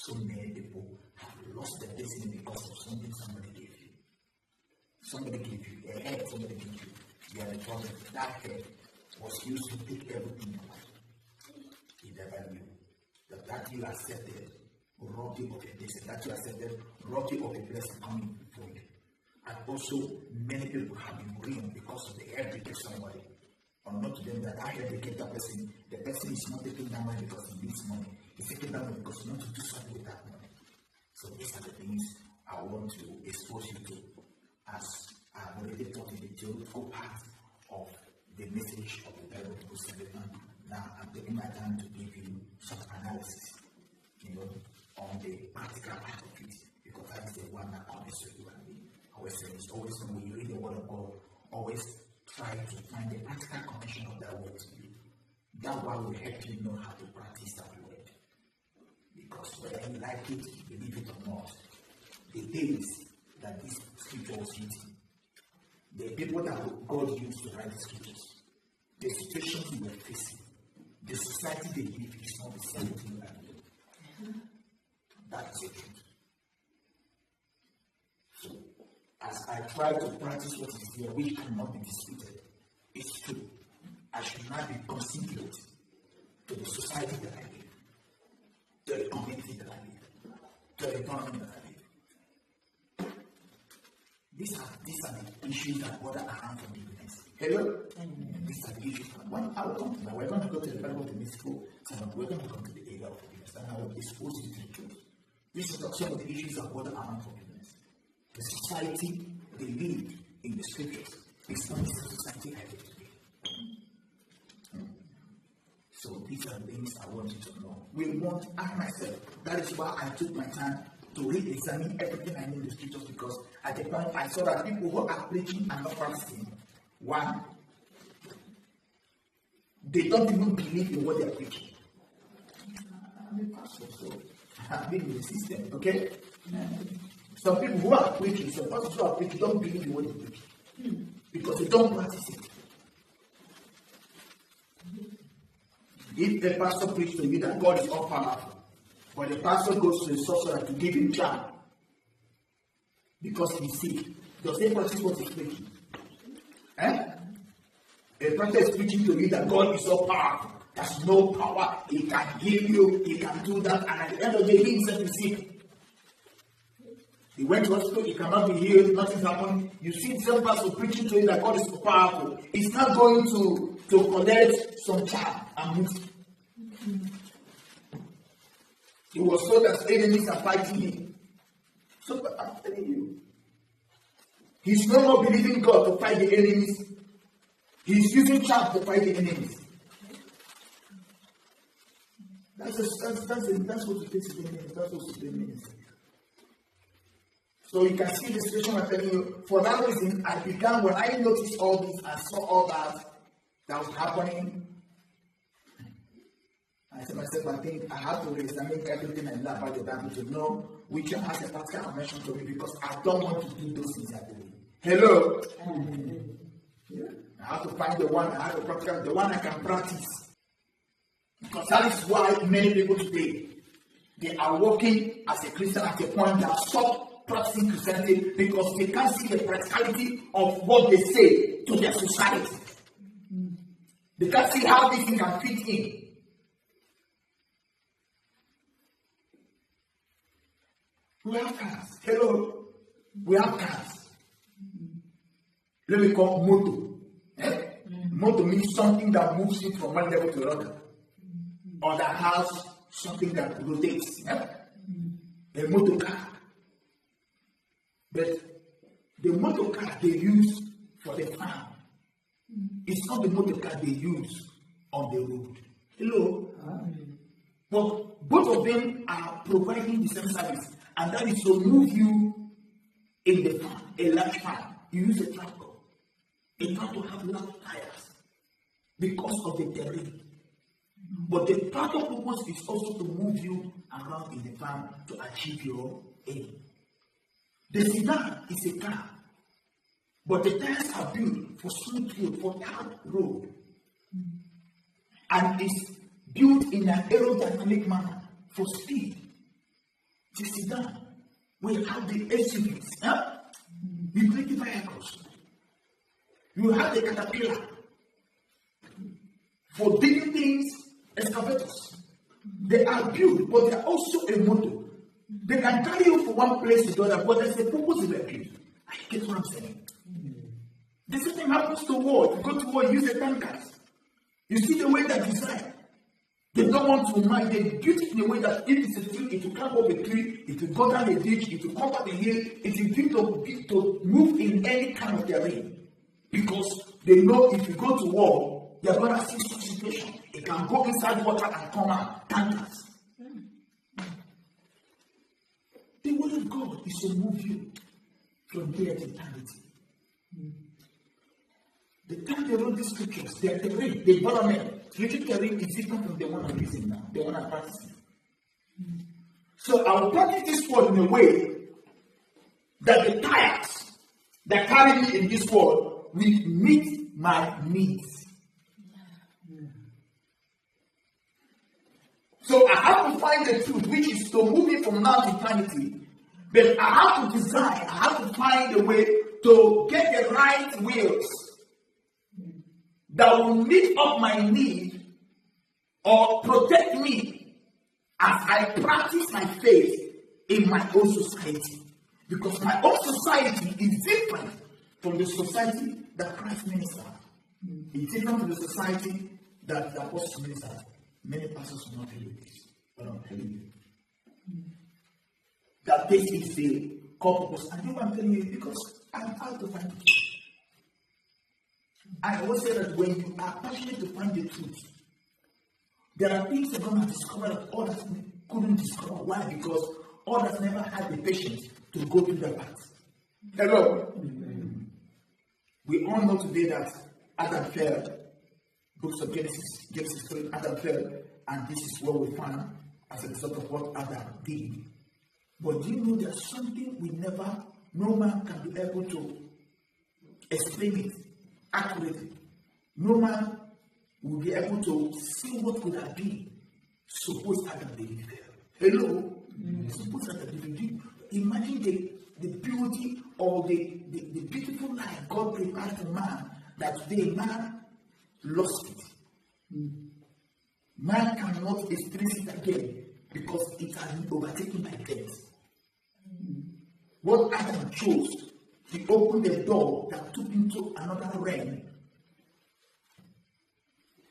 So many people have lost their destiny because of something somebody gave you. Somebody gave you a head, somebody gave you. You are the problem. That head was used to take everything in life. He never knew that you accepted robbed you of a blessing, that you accepted robbed you of a blessing coming before you. And also, many people have been ruined because of the help they gave somebody. Unknown to them that help they gave that person, the person is not taking that money because he needs money. He's taking that money because he wants to do something with that money. So these are the things I want to expose you to, as I've already taught in the theoretical part of the message of the Bible. Now I'm taking my time to give you some analysis, on the practical part of it, because that is the one that connects with you and me. I always say it's always when you read the Word of God, always try to find the practical connection of that word to you. That one will help you know how to practice that word. Because whether you like it, you believe it or not, the days that this scripture was written, the people that God used to write the scriptures, the situations you were facing, the society they live is not the same thing that you do. That is the truth. So, as I try to practice what is here, which cannot be disputed, it's true. I should not be considerate to the society that I live, to the community that I live, to the economy that I live. These are the issues that bother around forgiveness. Hello? These are the issues. When I will come to that, we're going to go to the Bible of the mystical, and we're going to come to the area of forgiveness, and I will expose you to the truth. These are some of the issues that bother around forgiveness. The society they live in the scriptures is not the society I live today. So these are the things I want you to know. I myself, that is why I took my time to re-examine everything I know in the scriptures, because at the point I saw that people who are preaching and not practicing, one, they don't even believe in what they are preaching. I'm a pastor, so I've been in the system, okay? Some people who are preaching, some pastors who are preaching don't believe in what they preach because they don't practice it. If a pastor preaches to you that God is all powerful, but the pastor goes to the sorcerer to give him charm because he's sick, does he practice what he's preaching? A pastor is preaching to you that God is all powerful. There's no power. He can heal you. He can do that. And at the end of the day, he himself is sick. He went to hospital. He cannot be healed. Nothing's happened. You see the same pastor preaching to you that God is so powerful. He's not going to collect some charm and move. He was told that enemies are fighting him. So I'm telling you, he's no more believing God to fight the enemies. He's using charm to fight the enemies. That's what it takes to be minister. That's what it means. So you can see the situation I'm telling you. For that reason, I began, when I noticed all this and saw all that was happening, I said to myself, I think I have to re-examine everything I know about the Bible to know which one has a particular connection to me, because I don't want to do those things I'm doing. Hello? Yeah. I have to find the one I have to practice, the one I can practice. Because that is why many people today, they are working as a Christian at a point that stop practicing Christianity because they can't see the practicality of what they say to their society. They can't see how this thing can fit in. We have cars. Hello. We have cars. Let me call moto. Moto means something that moves you from one level to another. Or that has something that rotates. A motor car. But the motor car they use for the farm, it's not the motor car they use on the road. Hello? But both of them are providing the same service, and that is to move you in the farm, a large farm. You use a tractor. A tractor has large tires because of the terrain. But the tractor purpose is also to move you around in the farm to achieve your aim. The sedan is a car, but the tires are built for smooth road, for hard road, and is built in an aerodynamic manner for speed. Just sit down. We have the SUVs, the 20 vehicles. You have the caterpillar for digging things, excavators. They are built, but they are also a motor. They can carry you from one place to the other, but there's a purpose in their built. I get what I'm saying. The same thing happens to war. If you go to war, use the tankers. You see the way they're designed. They don't want to mind. They built it in a way that if it's a tree, it will climb up a tree, it will go down a ditch, it will cover the hill, it will built to move in any kind of terrain. Because they know if you go to war, they are going to see such situation. It can go inside water and come out. Tankers. The word of God is to move you from here to eternity. The time they wrote these scriptures, their terrain, the environment, spiritual terrain is different from the one I'm using now, the one I'm practicing. So I will practice this word in a way that the tires that carry me in this world will meet my needs. So I have to find the truth, which is to move it from now to eternity. But I have to design, I have to find a way to get the right wheels that will meet up my need or protect me as I practice my faith in my own society. Because my own society is different from the society that Christ ministered. It's different from the society that the apostles ministered. Many pastors will not tell you this, but I'm telling you. That this is the core purpose. And you know I'm telling you because I'm out to find the truth. I always say that when you are passionate to find the truth, there are things you're going to discover that others couldn't discover. Why? Because others never had the patience to go through the path. Hello? Mm-hmm. We all know today that Adam fell. Books of Genesis 3, Adam fell, and this is what we find as a result of what Adam did. But do you know there's something no man can be able to explain it accurately. No man will be able to see what could have been. Suppose Adam didn't fail. Hello? Mm-hmm. Suppose Adam didn't. Imagine the beauty or the beautiful life God prepared for man, that today man lost it. Mm-hmm. Man cannot experience it again because it has been overtaken by death. Mm-hmm. What Adam chose, he opened the door that took him to another realm,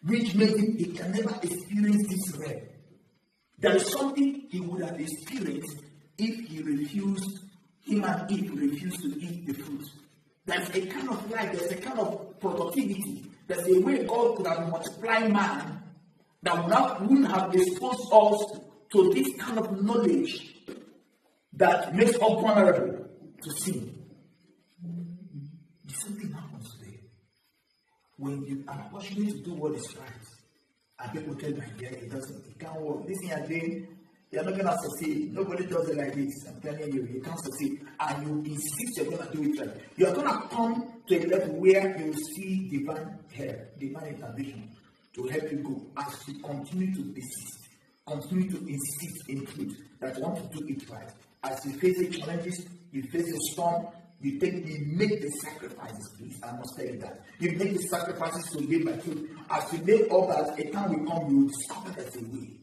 which made him he can never experience this realm. There is something he would have experienced if him and Eve refused to eat the fruit. There's a kind of life, there's a kind of productivity, there's a way God could have multiplied man that wouldn't have exposed us to this kind of knowledge that makes us vulnerable to sin. The same thing happens today. When you are passionate to do what is right, and people tell you, yeah, it can't work. This thing you're doing, you're not going to succeed. Nobody does it like this. I'm telling you, you can't succeed. And you insist you're going to do it right. You're going to come to a level where you see divine help, divine intervention to help you go as you continue to persist, continue to insist in truth that you want to do it right. As you face the challenges, you face the storm, you make the sacrifices, please. I must tell you that. You make the sacrifices to live by truth. As you make all that, a time will come, you will discover there's a way.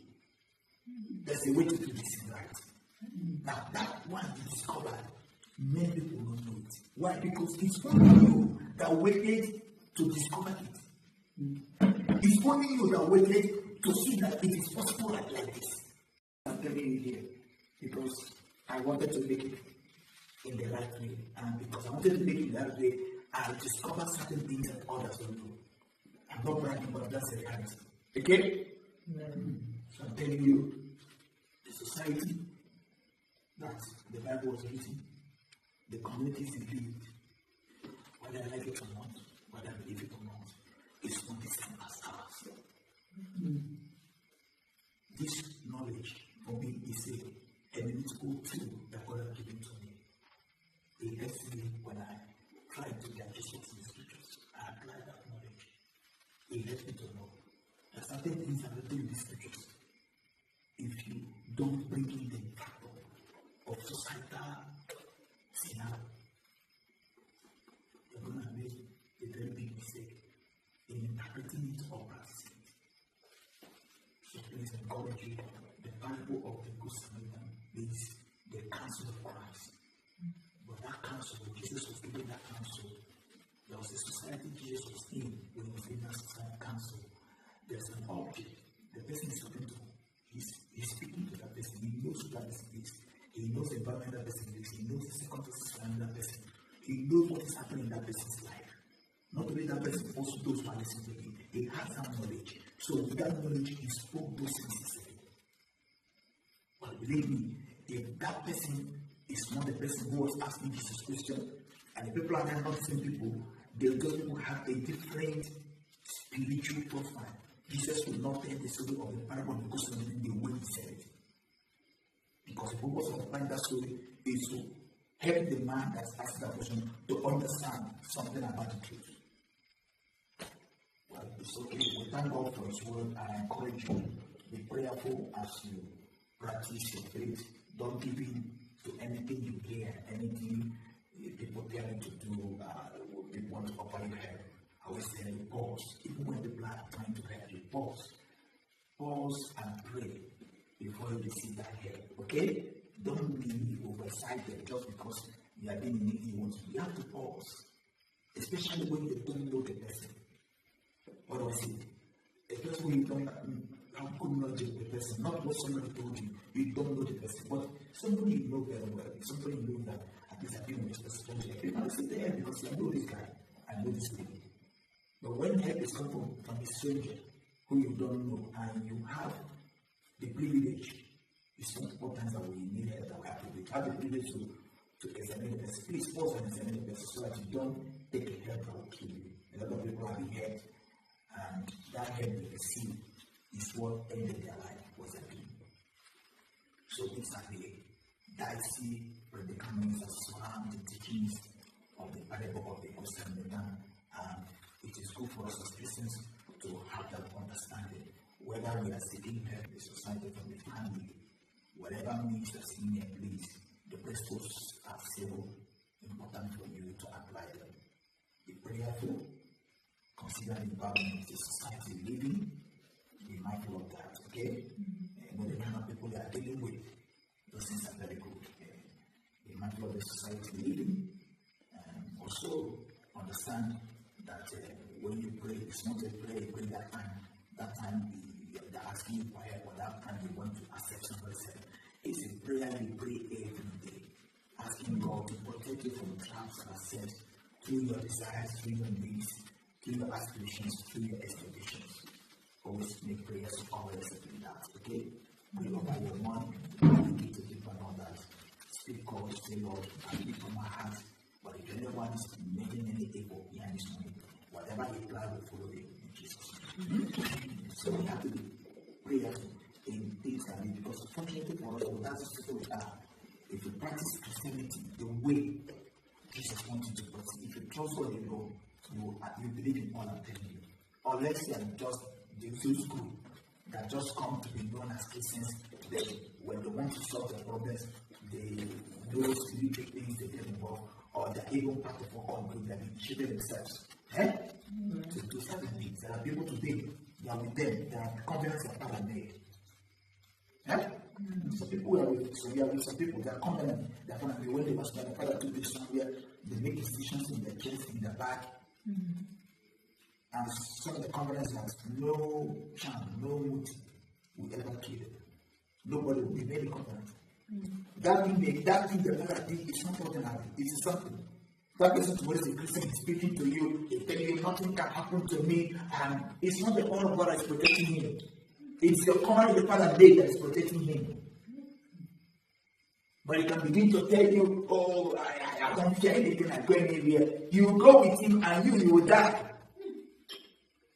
There's a way to do this right. Now, that one you discovered, many people don't know it. Why? Because it's only you that waited to discover it. It's only you that waited to see that it is possible like this. I'm telling you here because I wanted to make it in the right way. And because I wanted to make it in the right way, I discovered certain things that others don't know. I'm not bragging, but that's the reality. Okay? So I'm telling you, the society that the Bible was written, the communities it lived, whether I like it or not, whether I believe it or not, is not the same as ours. This knowledge for me is a analytical tool that God has given to me. It helps me when I try to digest what's in the scriptures. I apply that knowledge. It helps me to know that certain things are written in the scriptures. If you don't bring in the factor, societal scenario, you're going to make a very big mistake in interpreting it or practicing it. So please encourage you. The Bible of the Good Samaritan is the counsel of Christ. But that counsel, when Jesus was giving that counsel, there was a society Jesus was in when he was giving that society counsel. There's an object. The person is talking to. He's speaking to that person. He knows who that person is. He knows the environment that person is. He knows the circumstances surrounding that person. He knows what is happening in that person's life. Not only that person, also those who are listening to him. He has that knowledge. So with that knowledge, he spoke those things he said. But believe me, if that person is not the person who was asking Jesus question, and the people are not the same people, those people have a different spiritual profile. Jesus will not tell the story of the parable of the Good Samaritan the way he said it. Because the purpose of applying that story is to help the man that's asking that question to understand something about the truth. Well, it's okay. We thank God for his word, and I encourage you, be prayerful as you practice your faith. Don't give in to anything you hear, anything people tell you to do, people want to offer you help. I always say you pause. Even when people are trying to help you, pause. Pause and pray before you receive that help. Okay? Don't be overexcited just because you are being needy. You have to pause. Especially when you don't know the person. What do I say? Especially when you don't how could not judge the person, not what somebody told you. You don't know the person, but somebody you know very well. Somebody you know that at least I've been with this person. You can sit there because I know this guy, I know this lady. But when help is coming from a stranger who you don't know and you have the privilege, it's not important that we need help that we have the privilege to examine the person. Please pause and examine the person so that you don't take a help that will kill you. A lot of people have been helped, and that help they receive is what ended their life, was a dream. So these are the dicey predicaments that surround the teachings of the parable of the Good Samaritan. It is good for us as Christians to have that understanding, whether we are seeking help in the society, from the family, whatever means that's in your place, the principles are still important for you to apply them. Be prayerful, consider the environment the society living, be mindful of that, okay? When the kind of people they are dealing with, those things are very good. Be mindful of the society living, and also understand that when you pray, it's not a prayer you pray that time. That time they're asking you for help, or that time you want to accept somebody's help. It's a prayer you pray every day, asking God to protect you from traps that are set through your desires, through your needs, through your aspirations, through your expectations. Always make prayers to always do that, okay? Pray over your mind, dedicate to people and all that. Speak God, say Lord, I speak from my heart. But if anyone is making any evil behind this money, whatever he plans will follow him in Jesus' name. So we have to be prayerful in things that we, because fortunately for us, that's the situation we are. If you practice Christianity the way Jesus wants you to practice, if you trust God alone, you believe in all I'm telling you. Unless you are just the Jews group that just come to be known as Christians, then when they want to solve their problems, they do spiritual things, they get involved, or they're even part of a group that initiated themselves to do certain things. There are people today, they are with them, they are covenants that Father made. Some people we are with some people, they are covenant that Father made. When they must the Father took this somewhere, they make decisions in their chest, in their back. And some of the covenants has no chance, no motive will ever kill it. Nobody will be very covenant. That thing the Father did is not ordinary. It is something. That person towards the Christian is speaking to you, he's telling you nothing can happen to me, and it's not the power of God that is protecting him. It's your covenant the Father made that is protecting him. But he can begin to tell you, oh, I don't fear anything, I go anywhere. You will go with him and you will die.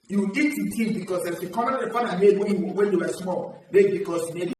You will eat with him because there's the covenant the Father made when they were small. Maybe because maybe